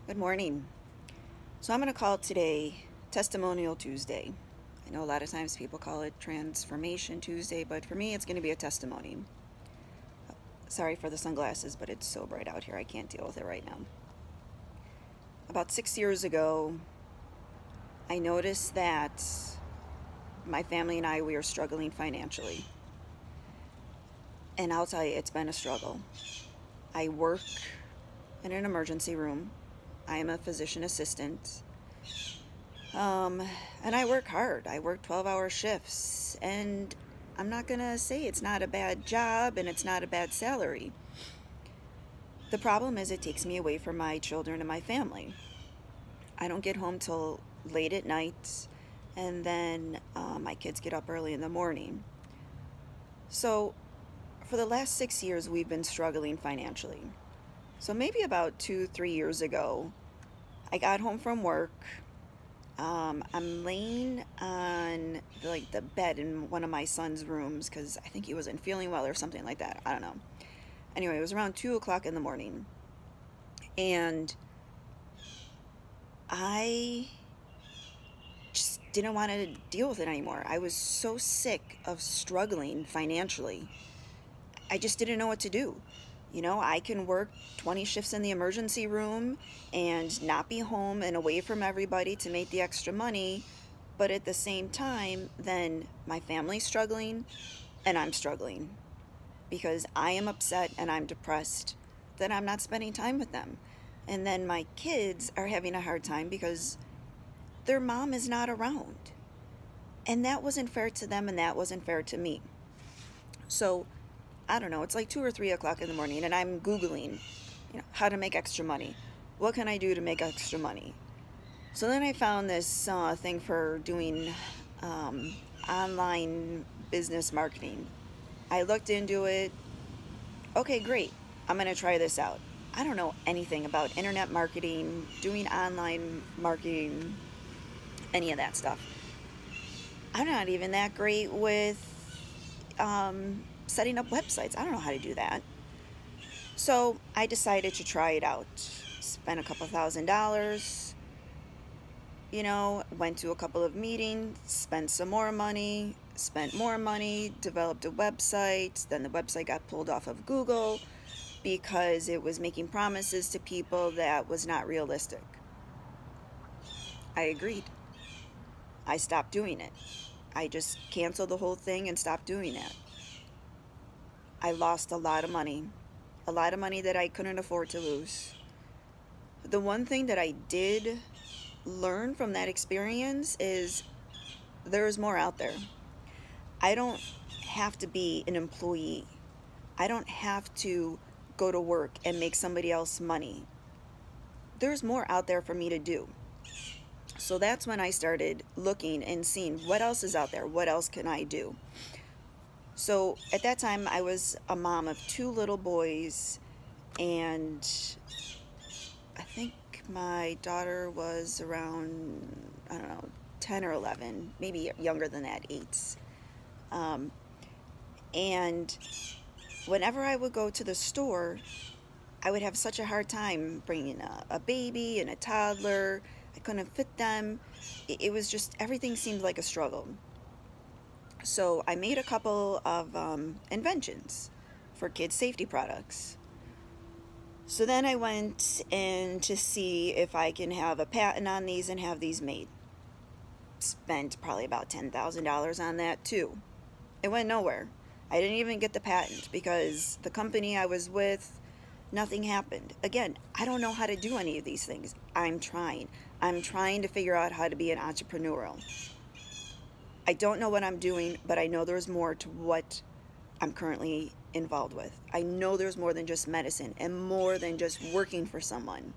Good morning. So I'm going to call today Testimonial Tuesday. I know a lot of times people call it Transformation Tuesday, but for me it's going to be a testimony. Sorry for the sunglasses, but it's so bright out here I can't deal with it right now. About 6 years ago, I noticed that my family and we are struggling financially. And I'll tell you, it's been a struggle. I work in an emergency room. I am a physician assistant. And I work hard. I work 12-hour shifts. And I'm not going to say it's not a bad job and it's not a bad salary. The problem is it takes me away from my children and my family. I don't get home till late at night, and then my kids get up early in the morning. So for the last 6 years, we've been struggling financially. So maybe about 2-3 years ago, I got home from work. I'm laying on the bed in one of my son's rooms because I think he wasn't feeling well or something like that. I don't know. Anyway, it was around 2 o'clock in the morning. And I just didn't want to deal with it anymore. I was so sick of struggling financially. I just didn't know what to do. I can work 20 shifts in the emergency room and not be home and away from everybody to make the extra money, but at the same time, then my family's struggling and I'm struggling because I am upset and I'm depressed that I'm not spending time with them. And then my kids are having a hard time because their mom is not around. And that wasn't fair to them and that wasn't fair to me. So I don't know, it's like 2 or 3 o'clock in the morning and I'm Googling, how to make extra money. What can I do to make extra money? So then I found this thing for doing online business marketing. I looked into it. Okay, great. I'm going to try this out. I don't know anything about internet marketing, doing online marketing, any of that stuff. I'm not even that great with setting up websites. I don't know how to do that. So I decided to try it out. Spent a couple $1,000s, went to a couple of meetings, spent some more money, spent more money, developed a website. Then the website got pulled off of Google because it was making promises to people that was not realistic. I agreed. I stopped doing it. I just canceled the whole thing and stopped doing it. I lost a lot of money that I couldn't afford to lose. The one thing that I did learn from that experience is there's more out there. I don't have to be an employee. I don't have to go to work and make somebody else money. There's more out there for me to do. So that's when I started looking and seeing what else is out there. What else can I do? So at that time, I was a mom of 2 little boys, and I think my daughter was around, 10 or 11, maybe younger than that, 8. And whenever I would go to the store, I would have such a hard time bringing a baby and a toddler. I couldn't fit them. It was just, everything seemed like a struggle. So I made a couple of inventions for kids' safety products. So then I went in to see if I can have a patent on these and have these made. Spent probably about $10,000 on that too. It went nowhere. I didn't even get the patent because the company I was with, nothing happened. Again, I don't know how to do any of these things. I'm trying. I'm trying to figure out how to be an entrepreneurial. I don't know what I'm doing, but I know there's more to what I'm currently involved with. I know there's more than just medicine and more than just working for someone.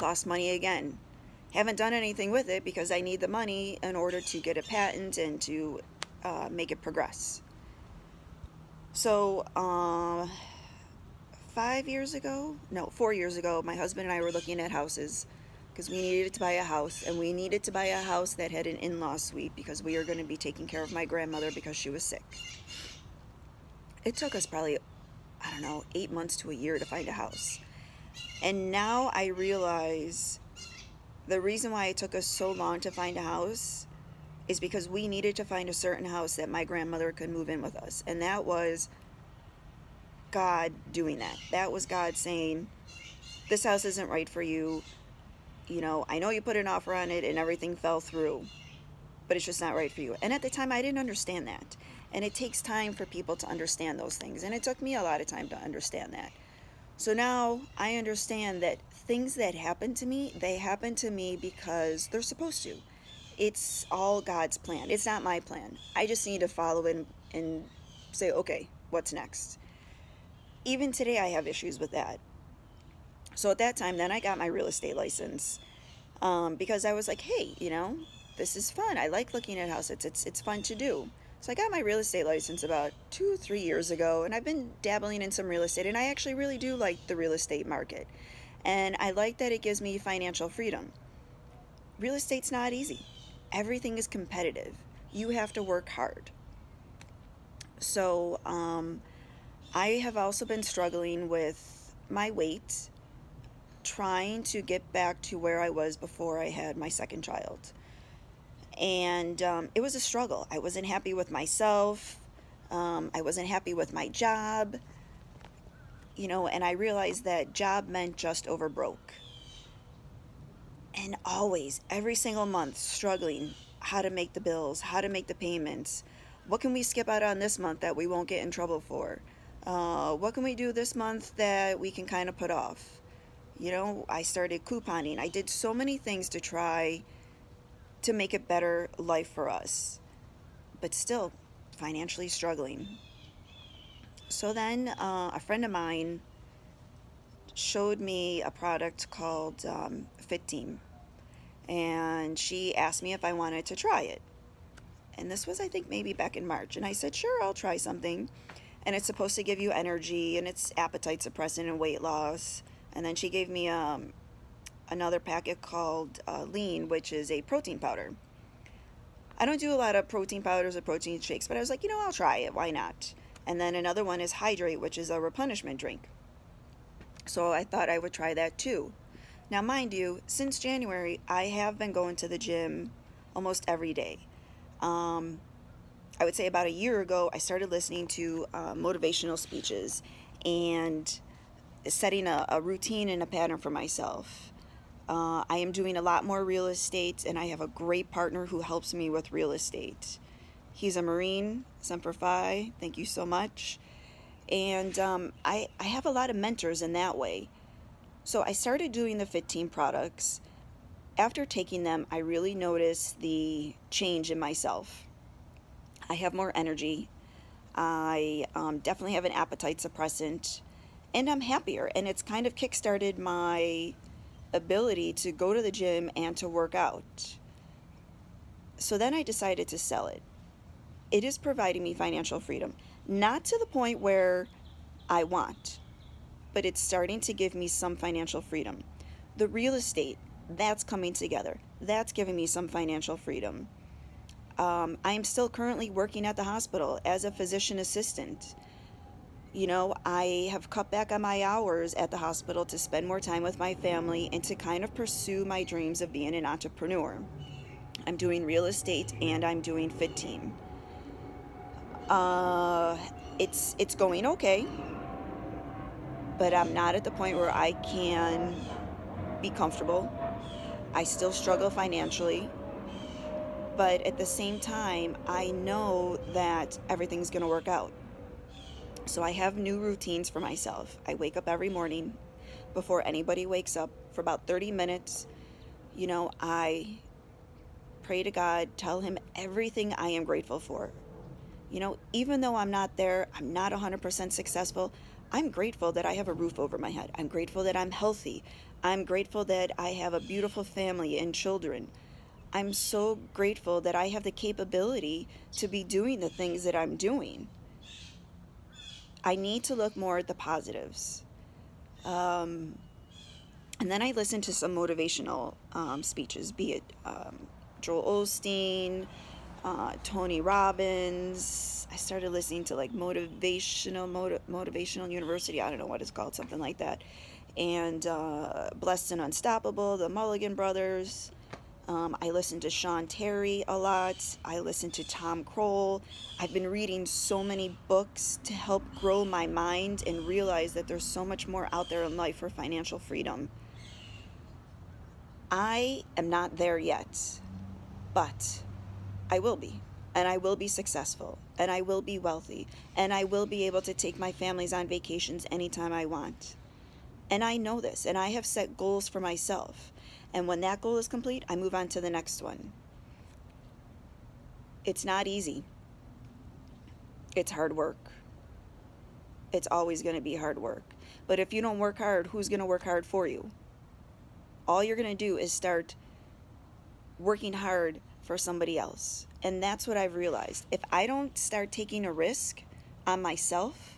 Lost money again. Haven't done anything with it because I need the money in order to get a patent and to make it progress. So 4 years ago, my husband and I were looking at houses because we needed to buy a house, and we needed to buy a house that had an in-law suite because we were going to be taking care of my grandmother because she was sick. It took us probably, 8 months to a year to find a house. And now I realize the reason why it took us so long to find a house is because we needed to find a certain house that my grandmother could move in with us. And that was God doing that. That was God saying, this house isn't right for you. You know, I know you put an offer on it and everything fell through, but it's just not right for you. And at the time, I didn't understand that. And it takes time for people to understand those things. And it took me a lot of time to understand that. So now I understand that things that happen to me, they happen to me because they're supposed to. It's all God's plan. It's not my plan. I just need to follow it and say, okay, what's next? Even today I have issues with that. So at that time, then I got my real estate license because I was like, hey, you know, this is fun. I like looking at houses. It's fun to do. So I got my real estate license about 2-3 years ago, and I've been dabbling in some real estate, and I actually really do like the real estate market. And I like that it gives me financial freedom. Real estate's not easy. Everything is competitive. You have to work hard. So I have also been struggling with my weight, trying to get back to where I was before I had my second child. And it was a struggle. I wasn't happy with myself. I wasn't happy with my job. You know, and I realized that job meant just over broke. And always, every single month, struggling how to make the bills, how to make the payments. What can we skip out on this month that we won't get in trouble for? What can we do this month that we can kind of put off? You know, I started couponing. I did so many things to try to make a better life for us, but still financially struggling. So then a friend of mine showed me a product called Fit Team, and she asked me if I wanted to try it. And this was, I think, maybe back in March, and I said, sure, I'll try something. And it's supposed to give you energy, and it's appetite suppressant and weight loss. And then she gave me another packet called Lean, which is a protein powder. I don't do a lot of protein powders or protein shakes, but I was like, you know, I'll try it. Why not? And then another one is Hydrate, which is a replenishment drink. So I thought I would try that too. Now, mind you, since January, I have been going to the gym almost every day. I would say about a year ago, I started listening to motivational speeches and setting a routine and a pattern for myself. I am doing a lot more real estate, and I have a great partner who helps me with real estate. He's a Marine, Semper Fi, thank you so much. And I have a lot of mentors in that way. So I started doing the Fit Team products. After taking them, I really noticed the change in myself. I have more energy. I definitely have an appetite suppressant, and I'm happier. And it's kind of kickstarted my ability to go to the gym and to work out. So then I decided to sell it. It is providing me financial freedom. Not to the point where I want, but it's starting to give me some financial freedom. The real estate, that's coming together. That's giving me some financial freedom. I am still currently working at the hospital as a physician assistant. You know, I have cut back on my hours at the hospital to spend more time with my family and to kind of pursue my dreams of being an entrepreneur. I'm doing real estate and I'm doing Fit Team. It's going okay, but I'm not at the point where I can be comfortable. I still struggle financially, but at the same time, I know that everything's going to work out. So I have new routines for myself. I wake up every morning before anybody wakes up for about 30 minutes. You know, I pray to God, tell him everything I am grateful for. You know, even though I'm not there, I'm not 100% successful, I'm grateful that I have a roof over my head. I'm grateful that I'm healthy. I'm grateful that I have a beautiful family and children. I'm so grateful that I have the capability to be doing the things that I'm doing. I need to look more at the positives. And then I listen to some motivational speeches, be it Joel Osteen, Tony Robbins. I started listening to like Motivational University. I don't know what it's called, something like that. and Blessed and Unstoppable, the Mulligan Brothers. I listen to Sean Terry a lot. I listen to Tom Kroll. I've been reading so many books to help grow my mind and realize that there's so much more out there in life for financial freedom. I am not there yet, but I will be. And I will be successful. And I will be wealthy. And I will be able to take my families on vacations anytime I want. And I know this. And I have set goals for myself. And when that goal is complete, I move on to the next one. It's not easy. It's hard work. It's always going to be hard work. But if you don't work hard, who's going to work hard for you? All you're going to do is start working hard for somebody else. And that's what I've realized. If I don't start taking a risk on myself,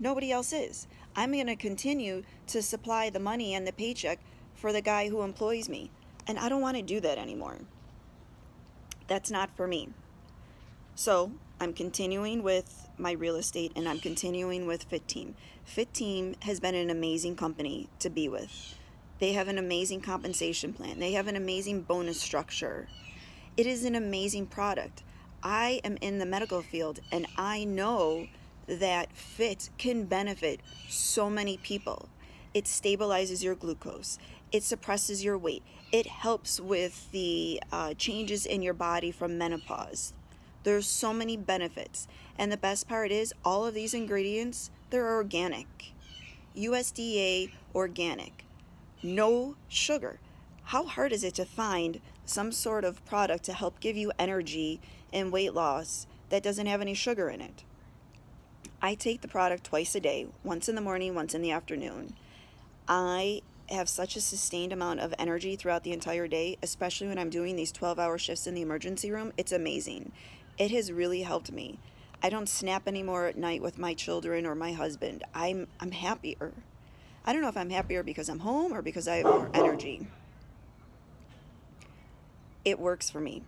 nobody else is. I'm going to continue to supply the money and the paycheck for the guy who employs me. And I don't want to do that anymore. That's not for me. So I'm continuing with my real estate, and I'm continuing with Fit Team. Fit Team has been an amazing company to be with. They have an amazing compensation plan. They have an amazing bonus structure. It is an amazing product. I am in the medical field, and I know that Fit can benefit so many people. It stabilizes your glucose. It suppresses your weight. It helps with the changes in your body from menopause. There's so many benefits. And the best part is all of these ingredients, they're organic. USDA organic. No sugar. How hard is it to find some sort of product to help give you energy and weight loss that doesn't have any sugar in it? I take the product twice a day, once in the morning, once in the afternoon. I have such a sustained amount of energy throughout the entire day, especially when I'm doing these 12-hour shifts in the emergency room. It's amazing. It has really helped me. I don't snap anymore at night with my children or my husband. I'm happier. I don't know if I'm happier because I'm home or because I have more energy. It works for me.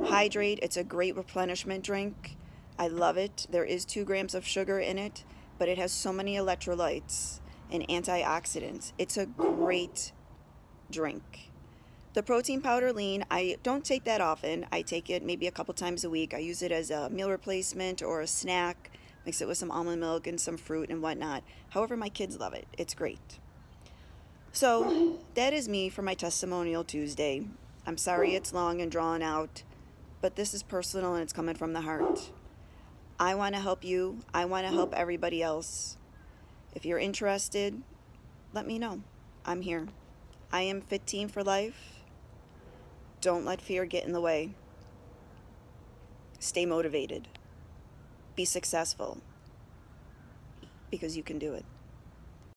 Hydrate, it's a great replenishment drink. I love it. There is 2 grams of sugar in it, but it has so many electrolytes and antioxidants. It's a great drink. The protein powder lean, I don't take that often. I take it maybe a couple times a week. I use it as a meal replacement or a snack. Mix it with some almond milk and some fruit and whatnot. However, my kids love it. It's great. So that is me for my Testimonial Tuesday. I'm sorry it's long and drawn out, but this is personal and it's coming from the heart. I want to help you. I want to help everybody else. If you're interested, let me know. I'm here. I am Fit Team for life. Don't let fear get in the way. Stay motivated. Be successful. Because you can do it.